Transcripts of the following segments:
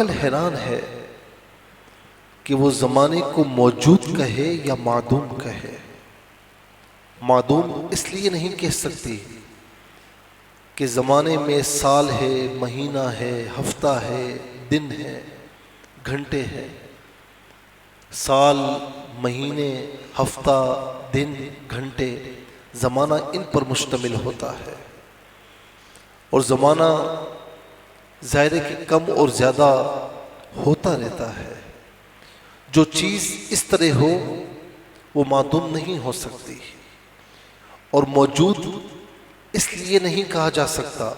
عقل حیران ہے کہ وہ زمانے کو موجود کہے یا معدوم کہے۔ معدوم اس لیے نہیں کہہ سکتی کہ زمانے میں سال ہے، مہینہ ہے، ہفتہ ہے، دن ہے، گھنٹے ہیں۔ سال، مہینے، ہفتہ، دن، گھنٹے، زمانہ ان پر مشتمل ہوتا ہے، اور زمانہ ظاہر ہے کہ کم اور زیادہ ہوتا رہتا ہے۔ جو چیز اس طرح ہو وہ معدوم نہیں ہو سکتی، اور موجود اس لیے نہیں کہا جا سکتا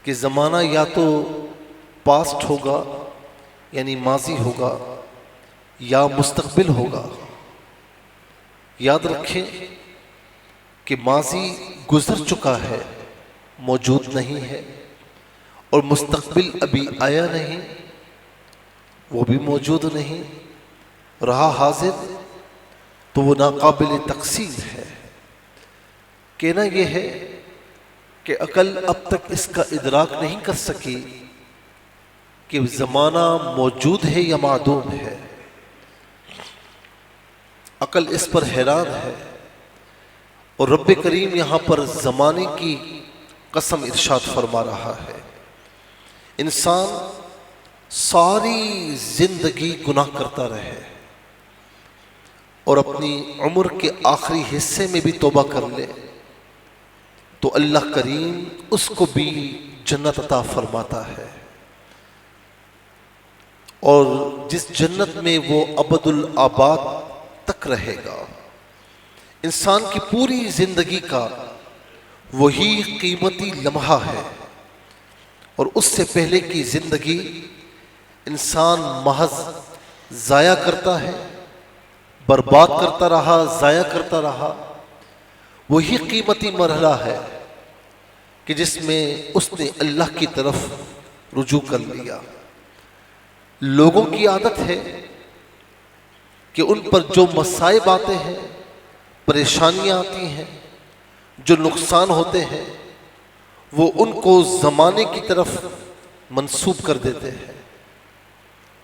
کہ زمانہ یا تو پاسٹ ہوگا یعنی ماضی ہوگا یا مستقبل ہوگا۔ یاد رکھیں کہ ماضی گزر چکا ہے، موجود نہیں ہے، اور مستقبل ابھی آیا نہیں، وہ بھی موجود نہیں۔ رہا حاضر تو وہ ناقابل تقسیم ہے۔ کہنا یہ ہے کہ عقل اب تک اس کا ادراک نہیں کر سکی کہ زمانہ موجود ہے یا معدوم ہے۔ عقل اس پر حیران ہے، اور رب کریم یہاں پر زمانے کی قسم ارشاد فرما رہا ہے۔ انسان ساری زندگی گناہ کرتا رہے اور اپنی عمر کے آخری حصے میں بھی توبہ کر لے تو اللہ کریم اس کو بھی جنت عطا فرماتا ہے، اور جس جنت میں وہ ابد الآباد تک رہے گا۔ انسان کی پوری زندگی کا وہی قیمتی لمحہ ہے، اور اس سے پہلے کی زندگی انسان محض ضائع کرتا ہے، برباد کرتا رہا، ضائع کرتا رہا۔ وہی قیمتی مرحلہ ہے کہ جس میں اس نے اللہ کی طرف رجوع کر لیا۔ لوگوں کی عادت ہے کہ ان پر جو مصائب آتے ہیں، پریشانیاں آتی ہیں، جو نقصان ہوتے ہیں، وہ ان کو زمانے کی طرف منسوب کر دیتے ہیں۔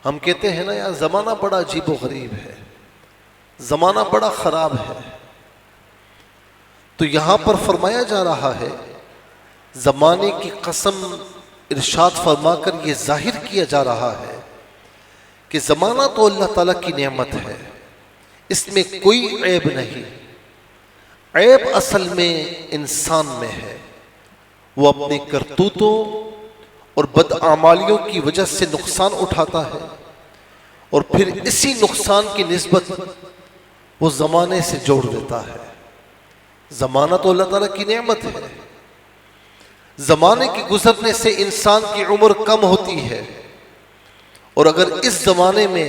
ہم کہتے ہیں نا یار زمانہ بڑا عجیب و غریب ہے، زمانہ بڑا خراب ہے۔ تو یہاں پر فرمایا جا رہا ہے، زمانے کی قسم ارشاد فرما کر یہ ظاہر کیا جا رہا ہے کہ زمانہ تو اللہ تعالیٰ کی نعمت ہے، اس میں کوئی عیب نہیں۔ عیب اصل میں انسان میں ہے، وہ اپنی کرتوتوں اور بدعمالیوں کی وجہ سے نقصان اٹھاتا ہے، اور پھر اسی نقصان کی نسبت وہ زمانے سے جوڑ دیتا ہے۔ زمانہ تو اللہ تعالیٰ کی نعمت ہے۔ زمانے کے گزرنے سے انسان کی عمر کم ہوتی ہے، اور اگر اس زمانے میں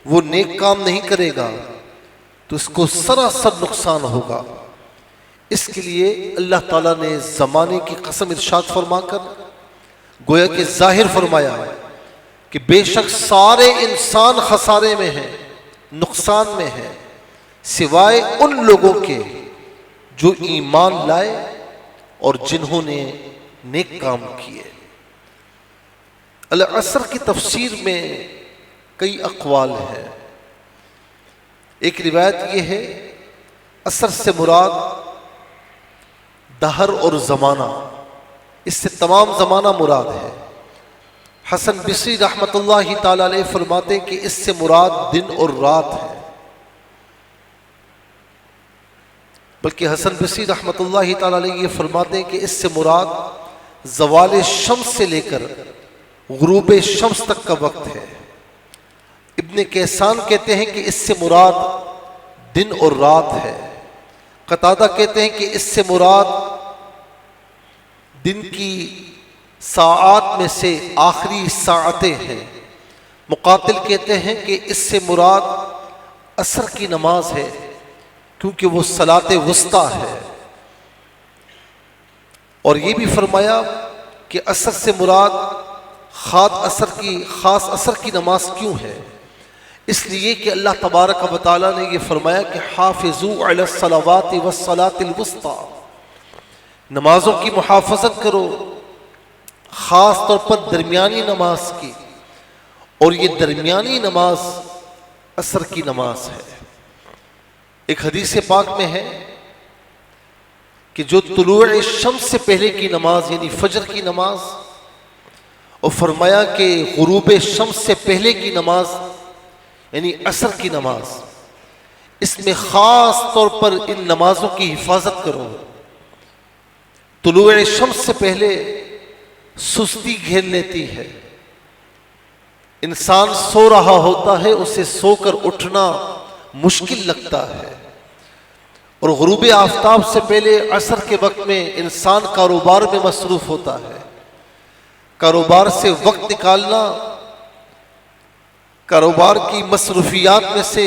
وہ نیک کام نہیں کرے گا تو اس کو سراسر نقصان ہوگا۔ اس کے لیے اللہ تعالیٰ نے زمانے کی قسم ارشاد فرما کر گویا کہ ظاہر فرمایا کہ بے شک سارے انسان خسارے میں ہیں، نقصان میں ہیں، سوائے ان لوگوں کے جو ایمان لائے اور جنہوں نے نیک کام کیے۔ العصر کی تفسیر میں کئی اقوال ہیں۔ ایک روایت یہ ہے عصر سے مراد دہر اور زمانہ، اس سے تمام زمانہ مراد ہے۔ حسن بصری رحمۃ اللہ تعالی علیہ فرماتے ہیں کہ اس سے مراد دن اور رات ہے، بلکہ حسن بصری رحمۃ اللہ تعالی علیہ یہ فرماتے ہیں کہ اس سے مراد زوال شمس سے لے کر غروب شمس تک کا وقت ہے۔ ابن کیسان کہتے ہیں کہ اس سے مراد دن اور رات ہے۔ قتادہ کہتے ہیں کہ اس سے مراد دن کی ساعات میں سے آخری ساعتیں ہیں۔ مقاتل کہتے ہیں کہ اس سے مراد عصر کی نماز ہے، کیونکہ وہ صلاۃ وسطیٰ ہے۔ اور یہ بھی فرمایا کہ عصر سے مراد خاص عصر کی نماز کیوں ہے؟ اس لیے کہ اللہ تبارک و تعالیٰ نے یہ فرمایا کہ حافظوا علی الصلوات والصلاۃ الوسطیٰ، نمازوں کی محافظت کرو، خاص طور پر درمیانی نماز کی، اور یہ درمیانی نماز عصر کی نماز ہے۔ ایک حدیث پاک میں ہے کہ جو طلوع شمس سے پہلے کی نماز یعنی فجر کی نماز، اور فرمایا کہ غروب شمس سے پہلے کی نماز یعنی عصر کی نماز، اس میں خاص طور پر ان نمازوں کی حفاظت کرو۔ طلوع شمس سے پہلے سستی گھیر لیتی ہے، انسان سو رہا ہوتا ہے، اسے سو کر اٹھنا مشکل لگتا ہے، اور غروب آفتاب سے پہلے عصر کے وقت میں انسان کاروبار میں مصروف ہوتا ہے، کاروبار سے وقت نکالنا، کاروبار کی مصروفیات میں سے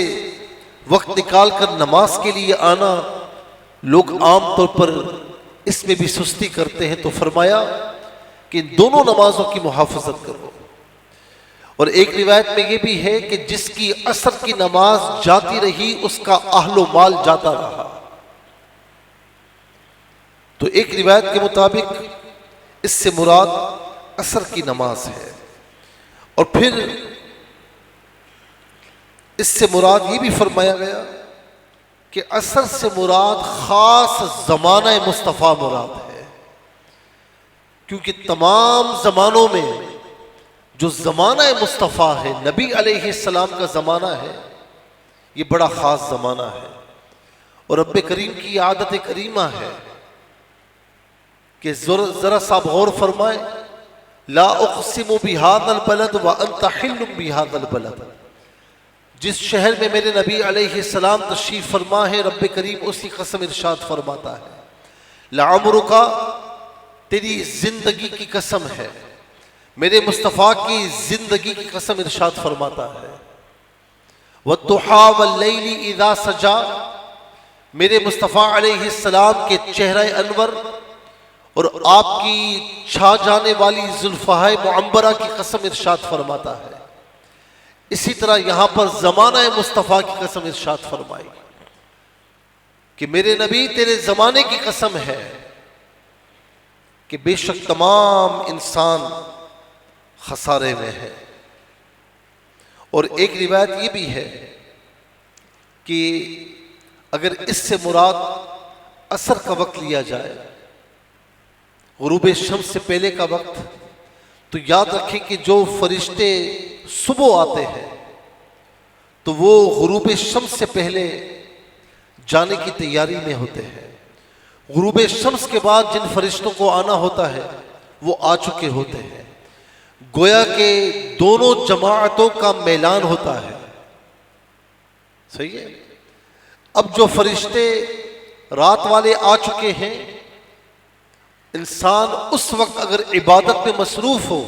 وقت نکال کر نماز کے لیے آنا، لوگ عام طور پر اس میں بھی سستی کرتے ہیں۔ تو فرمایا کہ ان دونوں نمازوں کی محافظت کرو۔ اور ایک روایت میں یہ بھی ہے کہ جس کی عصر کی نماز جاتی رہی اس کا اہل و مال جاتا رہا۔ تو ایک روایت کے مطابق اس سے مراد عصر کی نماز ہے، اور پھر اس سے مراد یہ بھی فرمایا گیا کہ عصر سے مراد خاص زمانہ مصطفیٰ مراد ہے، کیونکہ تمام زمانوں میں جو زمانہ مصطفیٰ ہے، نبی علیہ السلام کا زمانہ ہے، یہ بڑا خاص زمانہ ہے، اور رب کریم کی عادت کریمہ ہے کہ ذرا سا غور فرمائیں، لا اقسم بہذا البلد وانت حل بہذا البلد، جس شہر میں میرے نبی علیہ السلام تشریف فرما ہے، رب کریم اسی قسم ارشاد فرماتا ہے، لعمرک، تیری زندگی کی قسم ہے، میرے مصطفیٰ کی زندگی کی قسم ارشاد فرماتا ہے، والضحیٰ واللیل اذا سجا، میرے مصطفیٰ علیہ السلام کے چہرہ انور اور آپ کی چھا جانے والی زلفہائے معمبرہ کی قسم ارشاد فرماتا ہے۔ اسی طرح یہاں پر زمانہ مصطفیٰ کی قسم ارشاد فرمائی کہ میرے نبی تیرے زمانے کی قسم ہے کہ بے شک تمام انسان خسارے میں ہے۔ اور ایک روایت یہ بھی ہے کہ اگر اس سے مراد عصر کا وقت لیا جائے، غروب شمس سے پہلے کا وقت، تو یاد رکھیں کہ جو فرشتے صبح آتے ہیں تو وہ غروب شمس سے پہلے جانے کی تیاری میں ہوتے ہیں، غروب شمس کے بعد جن فرشتوں کو آنا ہوتا ہے وہ آ چکے ہوتے ہیں، گویا کہ دونوں جماعتوں کا میلان ہوتا ہے۔ صحیح ہے؟ اب جو فرشتے رات والے آ چکے ہیں، انسان اس وقت اگر عبادت میں مصروف ہو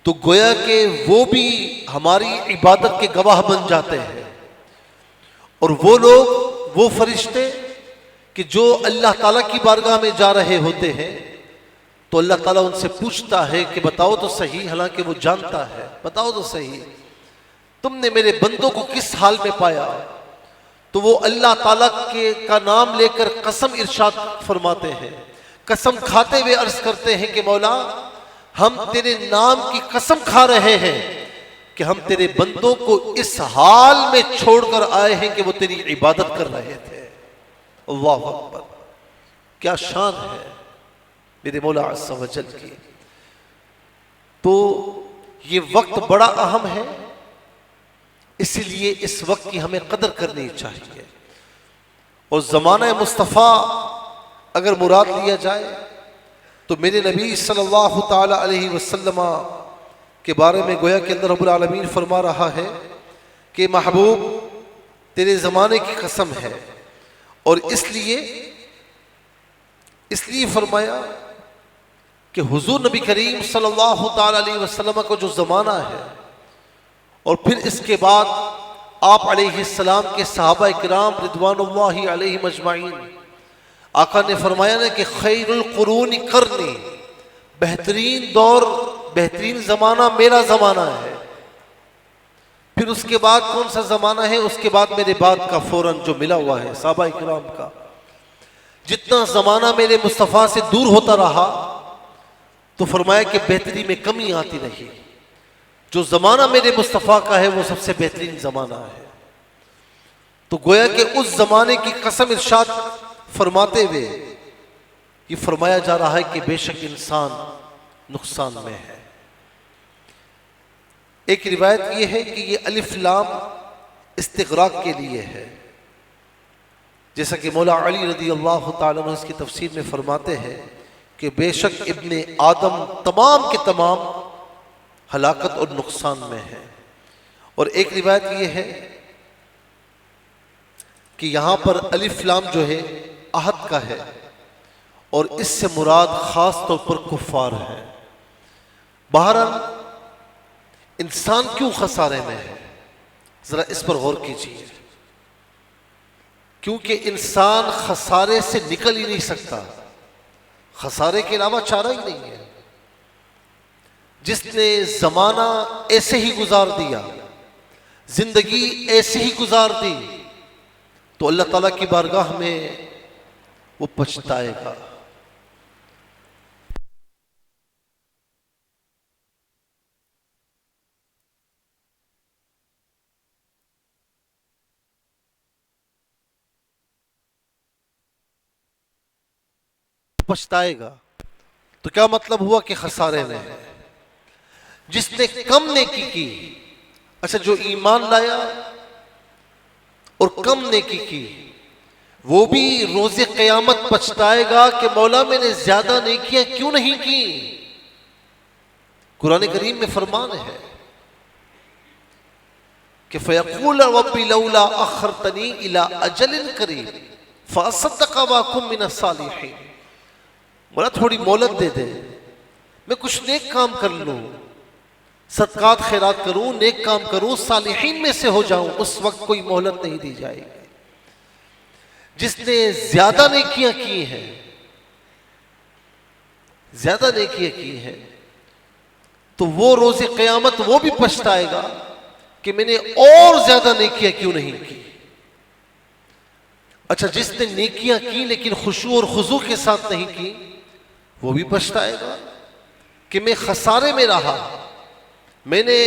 تو گویا کہ وہ بھی ہماری عبادت کے گواہ بن جاتے ہیں، اور وہ لوگ، وہ فرشتے کہ جو اللہ تعالیٰ کی بارگاہ میں جا رہے ہوتے ہیں، تو اللہ تعالیٰ ان سے پوچھتا ہے کہ بتاؤ تو صحیح، حالانکہ وہ جانتا ہے، بتاؤ تو صحیح تم نے میرے بندوں کو کس حال میں پایا؟ تو وہ اللہ تعالیٰ کا نام لے کر قسم ارشاد فرماتے ہیں، قسم کھاتے ہوئے عرض کرتے ہیں کہ مولا ہم تیرے نام کی قسم کھا رہے ہیں کہ ہم تیرے بندوں کو اس حال میں چھوڑ کر آئے ہیں کہ وہ تیری عبادت کر رہے تھے۔ اللہ اکبر، کیا شان ہے میرے مولا عز و جل کی۔ تو یہ وقت بڑا اہم ہے، اسی لیے اس وقت کی ہمیں قدر کرنی چاہیے، اور زمانہ مصطفیٰ اگر مراد لیا جائے تو میرے نبی صلی اللہ تعالی علیہ وسلم کے بارے میں گویا کہ اللہ رب العالمین فرما رہا ہے کہ محبوب تیرے زمانے کی قسم ہے، اور اس لیے فرمایا کہ حضور نبی کریم صلی اللہ تعالی علیہ وسلم کو جو زمانہ ہے، اور پھر اس کے بعد آپ علیہ السلام کے صحابہ کرام رضوان اللہ علیہم اجمعین، آقا نے فرمایا نا کہ خیر القرون قرنی، بہترین دور، بہترین زمانہ میرا زمانہ ہے۔ پھر اس کے بعد کون سا زمانہ ہے؟ اس کے بعد میرے بعد کا فوراً جو ملا ہوا ہے صحابہ کرام کا۔ جتنا زمانہ میرے مصطفیٰ سے دور ہوتا رہا تو فرمایا کہ بہتری میں کمی آتی رہی. جو زمانہ میرے مصطفیٰ کا ہے وہ سب سے بہترین زمانہ ہے. تو گویا کہ اس زمانے کی قسم ارشاد فرماتے ہوئے یہ فرمایا جا رہا ہے کہ بے شک انسان نقصان میں ہے. ایک روایت یہ ہے کہ یہ الف لام استغراق کے لیے ہے، جیسا کہ مولا علی رضی اللہ تعالیٰ عنہ اس کی تفسیر میں فرماتے ہیں کہ بے شک ابن آدم تمام کے تمام ہلاکت اور نقصان میں ہے. اور ایک روایت یہ ہے کہ یہاں پر الف لام جو ہے عہد کا ہے اور اس سے مراد خاص طور پر کفار ہے. بہرحال انسان کیوں خسارے میں ہے، ذرا اس پر غور کیجیے. کیونکہ انسان خسارے سے نکل ہی نہیں سکتا، خسارے کے علاوہ چارہ ہی نہیں ہے. جس نے زمانہ ایسے ہی گزار دیا، زندگی ایسے ہی گزار دی، تو اللہ تعالیٰ کی بارگاہ میں وہ پچھتائے گا. پچھتائے گا. تو کیا مطلب ہوا کہ خسارے میں ہے؟ جس نے کم نیکی کی، اچھا جو ایمان لایا اور کم نیکی کی، وہ بھی روز قیامت پچھتائے گا کہ مولا میں نے زیادہ نیکیاں کیوں نہیں کی. قرآن کریم میں فرمان ہے کہ فَيَقُولَ رَبِّ لَوْلَا أَخَّرْتَنِي إِلَىٰ أَجَلٍ قَرِيبٍ فَأَصَّدَّقَ وَأَكُن مِّنَ الصَّالِحِينَ. مولا تھوڑی مہلت دے دے، میں کچھ نیک کام کر لوں، صدقات خیرات کروں، نیک کام کروں، صالحین میں سے ہو جاؤں. اس وقت کوئی مہلت نہیں دی جائے گی. جس نے زیادہ نیکیاں کی ہیں، زیادہ نیکیاں کی ہیں، تو وہ روز قیامت وہ بھی پچھتائے گا کہ میں نے اور زیادہ نیکیاں کیوں نہیں کی. اچھا جس نے نیکیاں کی لیکن خشوع اور خضوع کے ساتھ نہیں کی، وہ بھی پچھتائے گا کہ میں خسارے میں رہا، میں نے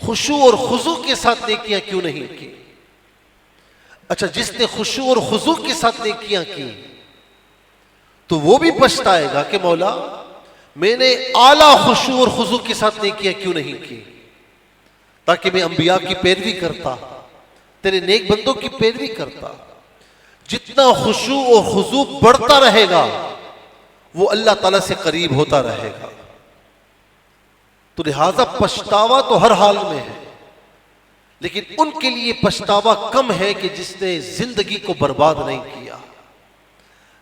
خشوع اور خضوع کے ساتھ نیکیاں کیوں نہیں کی. اچھا جس نے خشوع اور خضوع کے ساتھ نیکیاں کی تو وہ بھی پچھتائے گا کہ مولا میں نے اعلیٰ خشوع اور خضوع کے ساتھ نیکیاں کیوں نہیں کی، تاکہ میں انبیاء کی پیروی کرتا، تیرے نیک بندوں کی پیروی کرتا. جتنا خشوع اور خضوع بڑھتا رہے گا وہ اللہ تعالیٰ سے قریب ہوتا رہے گا. تو لہذا پچھتاوا تو ہر حال میں ہے، لیکن ان کے لیے پچھتاوا کم ہے کہ جس نے زندگی کو برباد نہیں کیا،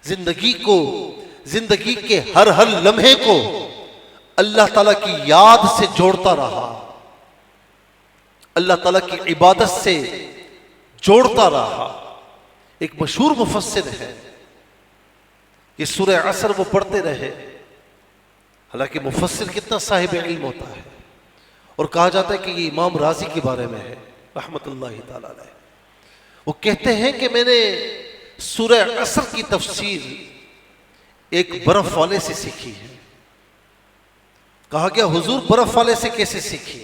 زندگی کے ہر لمحے کو اللہ تعالیٰ کی یاد سے جوڑتا رہا، اللہ تعالیٰ کی عبادت سے جوڑتا رہا. ایک مشہور مفسر ہے، یہ سورہ عصر وہ پڑھتے رہے. حالانکہ مفسر کتنا صاحب علم ہوتا ہے، اور کہا جاتا ہے کہ یہ امام رازی کے بارے میں ہے رحمت اللہ تعالیٰ علیہ. وہ کہتے ہیں کہ میں نے سورہ عصر کی تفسیر ایک برف والے سے سیکھی ہے. کہا گیا حضور برف والے سے کیسے سیکھی؟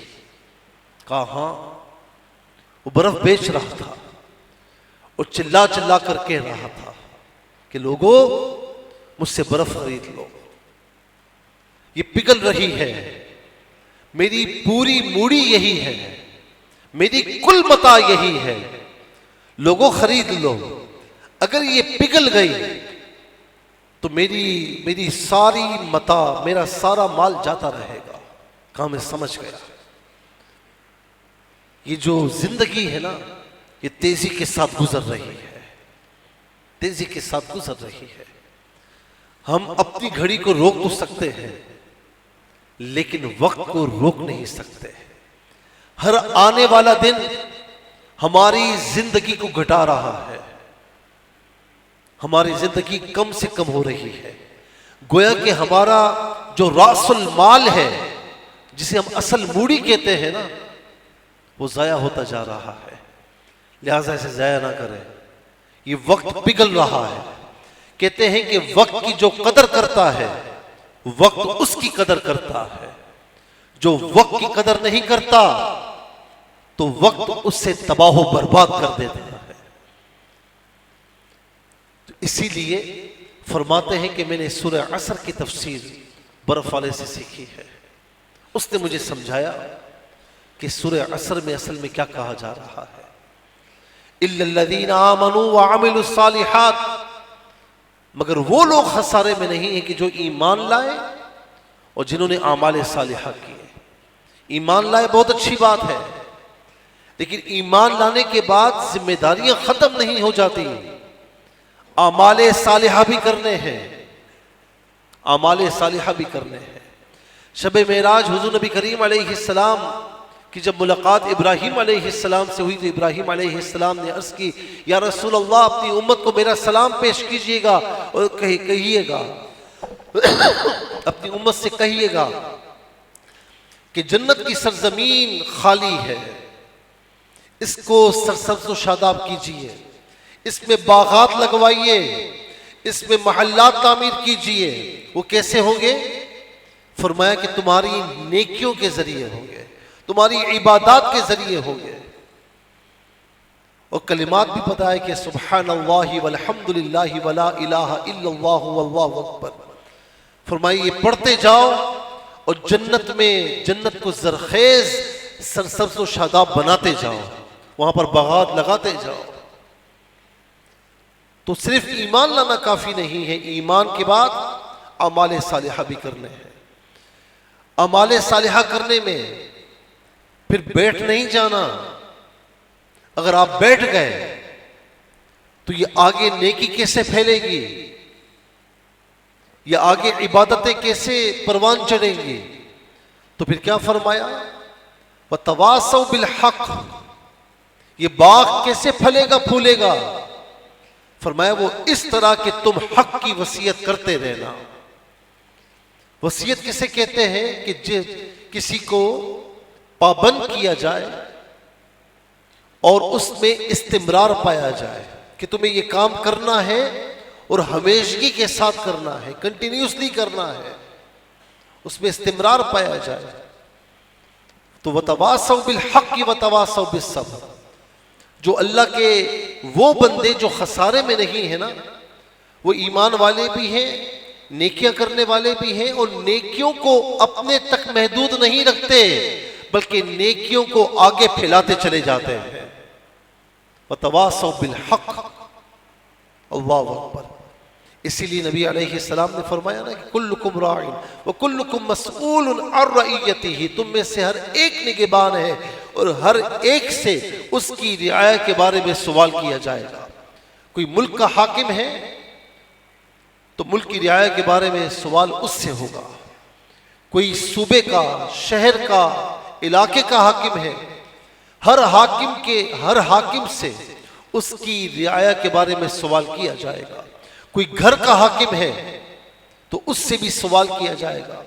کہا ہاں، وہ برف بیچ رہا تھا اور چلا چلا کر کہہ رہا تھا کہ لوگوں مجھ سے برف خرید لو، یہ پگھل رہی ہے، میری پوری موڑی یہی ہے، میری کل متاع یہی ہے، لوگوں خرید لو. اگر یہ پگھل گئی تو میری ساری متاع، میرا سارا مال جاتا رہے گا. کہاں میں سمجھ گیا یہ جو زندگی ہے نا یہ تیزی کے ساتھ گزر رہی ہے، تیزی کے ساتھ گزر رہی ہے. ہم اپنی گھڑی کو روک تو سکتے ہیں لیکن وقت کو روک نہیں سکتے. ہر آنے والا دن ہماری زندگی کو گھٹا رہا ہے، ہماری زندگی کم سے کم ہو رہی ہے. گویا کہ ہمارا جو راس المال ہے، جسے ہم اصل موڑی کہتے ہیں نا، وہ ضائع ہوتا جا رہا ہے. لہٰذا اسے ضائع نہ کریں. یہ وقت پگھل رہا ہے. کہتے ہیں کہ وقت کی جو قدر کرتا ہے وقت اس کی قدر کرتا ہے، جو وقت کی قدر نہیں کرتا تو وقت اس سے تباہ و برباد کر دیتا ہے۔ تو اسی لیے فرماتے ہیں کہ میں نے سورہ عصر کی تفسیر برف والے سے سیکھی ہے، اس نے مجھے سمجھایا کہ سورہ عصر میں اصل میں کیا کہا جا رہا ہے۔ اِلَّا الَّذِينَ آمَنُوا وَعَمِلُوا الصَّالِحَاتِ، مگر وہ لوگ خسارے میں نہیں ہیں کہ جو ایمان لائے اور جنہوں نے اعمال صالحہ کیے۔ ایمان لائے بہت اچھی بات ہے، لیکن ایمان لانے کے بعد ذمہ داریاں ختم نہیں ہو جاتی، اعمال صالحہ بھی کرنے ہیں، اعمال صالحہ بھی کرنے ہیں۔ شب معراج حضور نبی کریم علیہ السلام کی جب ملاقات ابراہیم علیہ السلام سے ہوئی تو ابراہیم علیہ السلام نے عرض کی، یا رسول اللہ اپنی امت کو میرا سلام پیش کیجئے گا اور کہیے گا اپنی امت سے کہیے گا کہ جنت کی سرزمین خالی ہے، اس کو سرسبز و شاداب کیجئے، اس میں باغات لگوائیے، اس میں محلات تعمیر کیجئے۔ وہ کیسے ہوں گے؟ فرمایا کہ تمہاری نیکیوں کے ذریعے ہوں گے، تمہاری عبادات کے ذریعے ہوں گے۔ اور کلمات بھی پتہ ہے کہ سبحان اللہ والحمدللہ ولا الہ الا اللہ واللہ اکبر، فرمایا یہ پڑھتے جاؤ اور جنت میں جنت کو زرخیز سرسبز و شاداب بناتے جاؤ، وہاں پر باغات لگاتے جاؤ۔ تو صرف ایمان لانا کافی نہیں ہے، ایمان کے بعد اعمال صالحہ بھی کرنے ہیں۔ اعمال صالحہ کرنے میں پھر بیٹھ نہیں جانا، اگر آپ بیٹھ گئے تو یہ آگے نیکی کیسے پھیلے گی، یہ آگے عبادتیں کیسے پروان چڑھیں گی؟ تو پھر کیا فرمایا؟ وَتَوَاصَوْا بِالْحَقِّ، یہ باغ کیسے پھلے گا پھولے گا؟ فرمایا وہ اس طرح کہ تم حق کی وصیت کرتے رہنا۔ وصیت کسے کہتے ہیں؟ کہ کسی کو پابند کیا جائے اور اس میں استمرار پایا جائے کہ تمہیں یہ کام کرنا ہے اور ہمیشگی کے ساتھ کرنا ہے، کنٹینیوسلی کرنا ہے، اس میں استمرار پایا جائے۔ تو وَتَوَاصَوْا بِالْحَقِّ وَتَوَاصَوْا بِالصَّبْرِ، جو اللہ کے وہ بندے جو خسارے میں نہیں ہیں نا، وہ ایمان والے بھی ہیں، نیکیاں کرنے والے بھی ہیں، اور نیکیوں کو اپنے تک محدود نہیں رکھتے بلکہ نیکیوں کو آگے پھیلاتے چلے جاتے ہیں۔ وَتَوَاصَوْا بِالْحَقِّ، اللہ اکبر۔ اسی لیے نبی علیہ السلام نے فرمایا نا کہ کلکم راع وکلکم مسئول عن رعیتہ، تم میں سے ہر ایک نگہبان ہے اور ہر ایک سے اس کی رعایت کے بارے میں سوال کیا جائے گا۔ کوئی ملک کا حاکم ہے تو ملک کی رعایت کے بارے میں سوال اس سے ہوگا، کوئی صوبے کا، شہر کا، علاقے کا حاکم ہے، ہر حاکم سے اس کی رعایت کے بارے میں سوال کیا جائے گا۔ کوئی گھر کا حاکم ہے تو اس سے بھی سوال کیا جائے گا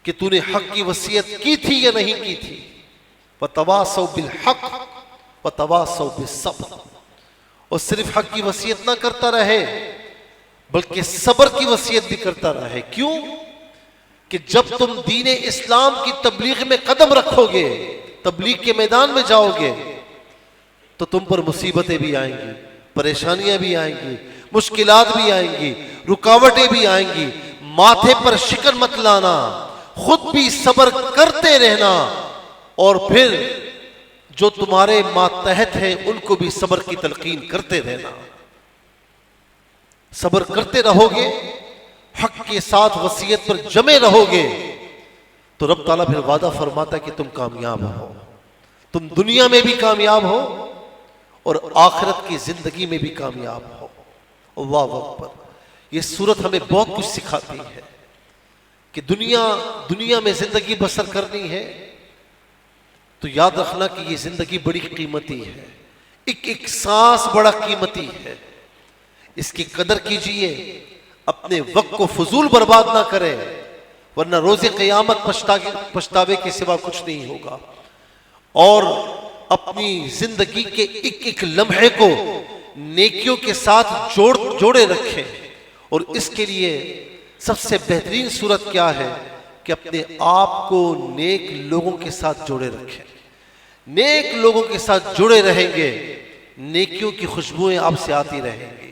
کہ تو نے حق کی وصیت کی تھی یا نہیں کی تھی۔ وَتَوَاصَوْا بِالْحَقِّ وَتَوَاصَوْا بِالصَّبْرِ، اور صرف حق کی وصیت نہ کرتا رہے بلکہ صبر کی وصیت بھی کرتا رہے۔ کیوں؟ کہ جب تم دین اسلام کی تبلیغ میں قدم رکھو گے، تبلیغ کے میدان میں جاؤ گے، تو تم پر مصیبتیں بھی آئیں گی، پریشانیاں بھی آئیں گی، مشکلات بھی آئیں گی، رکاوٹیں بھی آئیں گی۔ ماتھے پر شکن مت لانا، خود بھی صبر کرتے رہنا، اور پھر جو تمہارے ماتحت ہیں ان کو بھی صبر کی تلقین کرتے رہنا۔ صبر کرتے رہو گے، حق کے ساتھ وصیت پر جمے رہو گے، تو رب تعالیٰ پھر وعدہ فرماتا ہے کہ تم کامیاب ہو، تم دنیا میں بھی کامیاب ہو اور آخرت کی زندگی میں بھی کامیاب ہو۔ اللہ اکبر۔ یہ سورت ہمیں بہت کچھ سکھاتی ہے کہ دنیا میں زندگی بسر کرنی ہے تو یاد رکھنا کہ یہ زندگی بڑی قیمتی ہے، ایک سانس بڑا قیمتی ہے، اس کی قدر کیجئے، اپنے وقت کو فضول برباد نہ کریں، ورنہ روز قیامت پچھتاوے کے سوا کچھ نہیں ہوگا۔ اور اپنی زندگی کے ایک لمحے کو نیکیوں کے ساتھ جوڑے رکھیں، اور اس کے لیے سب سے بہترین صورت کیا ہے کہ اپنے آپ کو نیک لوگوں کے ساتھ جوڑے رکھیں. نیک لوگوں کے ساتھ جڑے رہیں گے، نیکیوں کی خوشبوئیں آپ سے آتی رہیں گی.